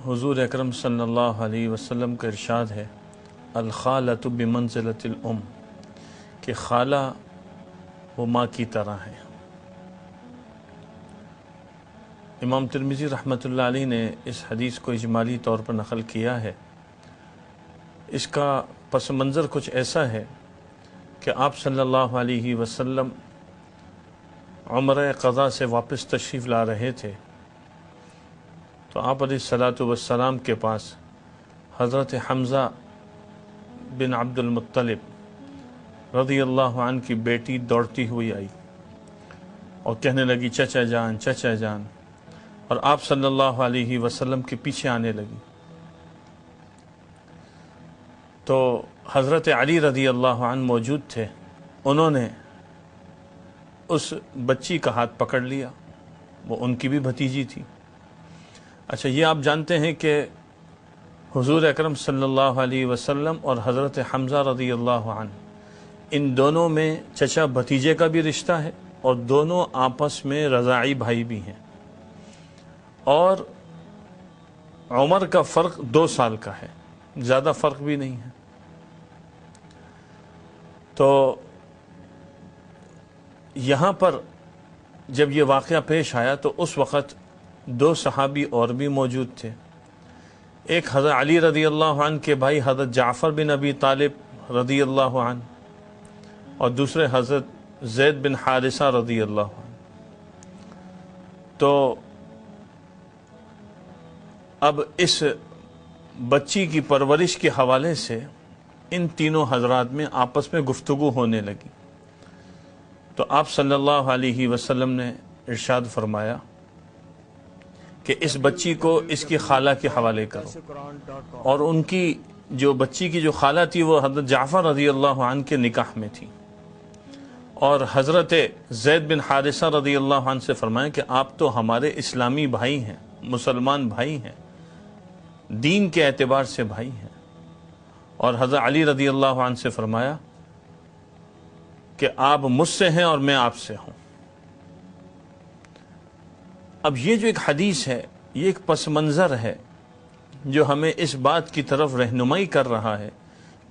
حضور اکرم صلی اللہ علیہ وسلم کا ارشاد ہے الخالۃ بمنزلۃ الام، کہ خالہ وہ ماں کی طرح ہے۔ امام ترمذی رحمۃ اللہ علیہ نے اس حدیث کو اجمالی طور پر نقل کیا ہے۔ اس کا پس منظر کچھ ایسا ہے کہ آپ صلی اللہ علیہ وسلم عمرہ قضا سے واپس تشریف لا رہے تھے، تو آپ علیہ الصلاۃ والسلام کے پاس حضرت حمزہ بن عبد المطلب رضی اللہ عنہ کی بیٹی دوڑتی ہوئی آئی اور کہنے لگی چچا جان چچا جان، اور آپ صلی اللہ علیہ وسلم کے پیچھے آنے لگی۔ تو حضرت علی رضی اللہ عنہ موجود تھے، انہوں نے اس بچی کا ہاتھ پکڑ لیا، وہ ان کی بھی بھتیجی تھی۔ اچھا، یہ آپ جانتے ہیں کہ حضور اکرم صلی اللہ علیہ وسلم اور حضرت حمزہ رضی اللہ عنہ، ان دونوں میں چچا بھتیجے کا بھی رشتہ ہے اور دونوں آپس میں رضاعی بھائی بھی ہیں، اور عمر کا فرق 2 سال کا ہے، زیادہ فرق بھی نہیں ہے۔ تو یہاں پر جب یہ واقعہ پیش آیا تو اس وقت 2 صحابی اور بھی موجود تھے، ایک حضرت علی رضی اللہ عنہ کے بھائی حضرت جعفر بن ابی طالب رضی اللہ عنہ، اور دوسرے حضرت زید بن حارثہ رضی اللہ عنہ۔ تو اب اس بچی کی پرورش کے حوالے سے ان تینوں حضرات میں آپس میں گفتگو ہونے لگی، تو آپ صلی اللہ علیہ وسلم نے ارشاد فرمایا کہ اس بچی کو اس کی خالہ کے حوالے کرو، اور ان کی جو بچی کی جو خالہ تھی وہ حضرت جعفر رضی اللہ عنہ کے نکاح میں تھی، اور حضرت زید بن حارثہ رضی اللہ عنہ سے فرمایا کہ آپ تو ہمارے اسلامی بھائی ہیں، مسلمان بھائی ہیں، دین کے اعتبار سے بھائی ہیں، اور حضرت علی رضی اللہ عنہ سے فرمایا کہ آپ مجھ سے ہیں اور میں آپ سے ہوں۔ اب یہ جو ایک حدیث ہے، یہ ایک پس منظر ہے جو ہمیں اس بات کی طرف رہنمائی کر رہا ہے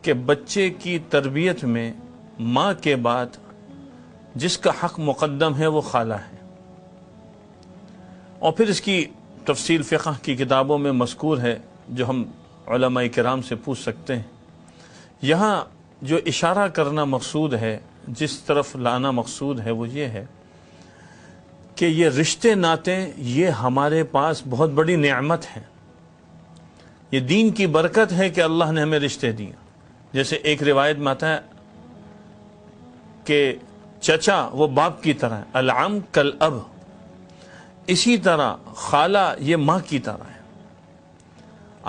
کہ بچے کی تربیت میں ماں کے بعد جس کا حق مقدم ہے وہ خالہ ہے، اور پھر اس کی تفصیل فقہ کی کتابوں میں مذکور ہے جو ہم علماء کرام سے پوچھ سکتے ہیں۔ یہاں جو اشارہ کرنا مقصود ہے، جس طرف لانا مقصود ہے، وہ یہ ہے کہ یہ رشتے ناتے یہ ہمارے پاس بہت بڑی نعمت ہیں، یہ دین کی برکت ہے کہ اللہ نے ہمیں رشتے دیے۔ جیسے ایک روایت میں آتا ہے کہ چچا وہ باپ کی طرح ہے، العم کالاب، اسی طرح خالہ یہ ماں کی طرح ہے۔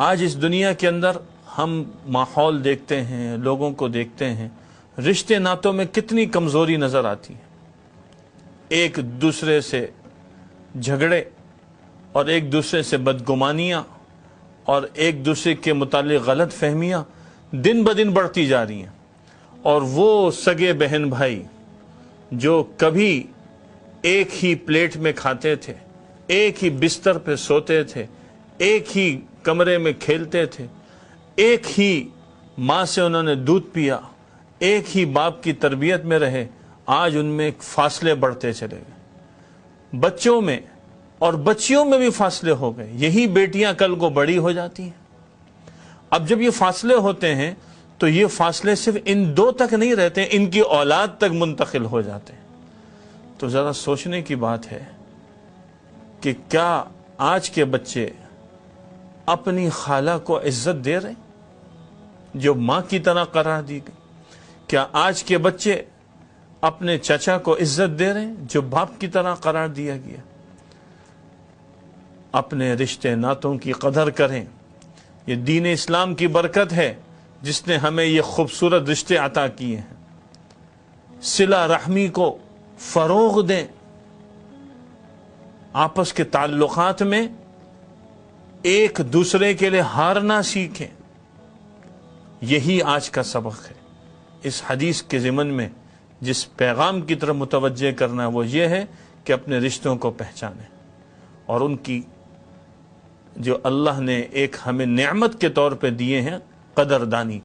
آج اس دنیا کے اندر ہم ماحول دیکھتے ہیں، لوگوں کو دیکھتے ہیں، رشتے ناتوں میں کتنی کمزوری نظر آتی ہے، ایک دوسرے سے جھگڑے اور ایک دوسرے سے بدگمانیاں اور ایک دوسرے کے متعلق غلط فہمیاں دن بدن بڑھتی جا رہی ہیں، اور وہ سگے بہن بھائی جو کبھی ایک ہی پلیٹ میں کھاتے تھے، ایک ہی بستر پہ سوتے تھے، ایک ہی کمرے میں کھیلتے تھے، ایک ہی ماں سے انہوں نے دودھ پیا، ایک ہی باپ کی تربیت میں رہے، آج ان میں فاصلے بڑھتے چلے گئے، بچوں میں اور بچیوں میں بھی فاصلے ہو گئے۔ یہی بیٹیاں کل کو بڑی ہو جاتی ہیں۔ اب جب یہ فاصلے ہوتے ہیں تو یہ فاصلے صرف ان 2 تک نہیں رہتے، ان کی اولاد تک منتقل ہو جاتے ہیں۔ تو ذرا سوچنے کی بات ہے کہ کیا آج کے بچے اپنی خالہ کو عزت دے رہے ہیں جو ماں کی طرح قرار دی گئی؟ کیا آج کے بچے اپنے چچا کو عزت دے رہے ہیں جو باپ کی طرح قرار دیا گیا؟ اپنے رشتے ناتوں کی قدر کریں، یہ دین اسلام کی برکت ہے جس نے ہمیں یہ خوبصورت رشتے عطا کیے ہیں۔ صلہ رحمی کو فروغ دیں، آپس کے تعلقات میں ایک دوسرے کے لیے ہارنا سیکھیں، یہی آج کا سبق ہے۔ اس حدیث کے ضمن میں جس پیغام کی طرف متوجہ کرنا وہ یہ ہے کہ اپنے رشتوں کو پہچانیں اور ان کی جو اللہ نے ایک ہمیں نعمت کے طور پہ دیے ہیں قدردانی.